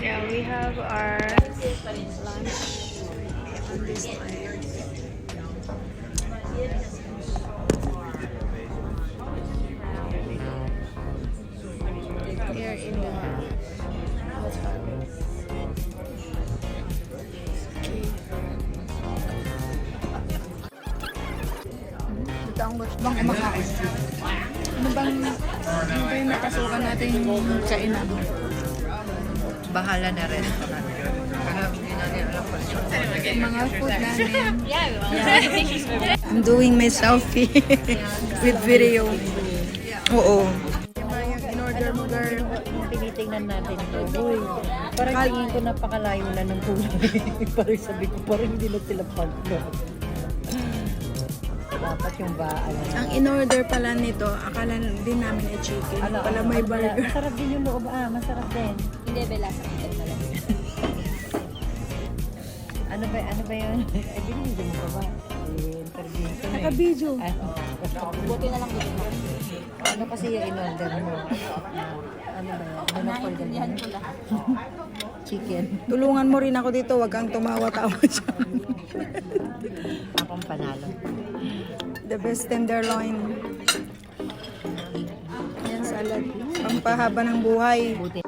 Yeah, we have our lunch on this side. Here in the ito ang gusto bang kumakain. Ano bang napasukan natin yung kainan? Bahala na rin. Mga food namin. I'm doing my selfie with video. Oo. Yung in-order mo, girl. Tinitingnan natin ito. Uy, parang tingin ko napakalayo na ng kulay. Parang sabi ko, parang hindi na sila pag-vlog. Dapat yung baan. Ang in-order pala nito, akala din namin ay chicken. Pala may burger. Masarap din yung loob. Masarap din. Hindi, Bella, sa akin na lang. Ano ba yun? Ay, binigyan mo pa ba? Interview ko na eh. Naka-video. Buti na lang dito. Ano kasi yung in-order mo? Ano ba yan? Ano na Naintindihan ko lang. Chicken. Tulungan mo rin ako dito, wag kang tumawa-tawa dyan. Akong panalo. The best tenderloin. Yan, salad. Pampahaba ng buhay. Buti.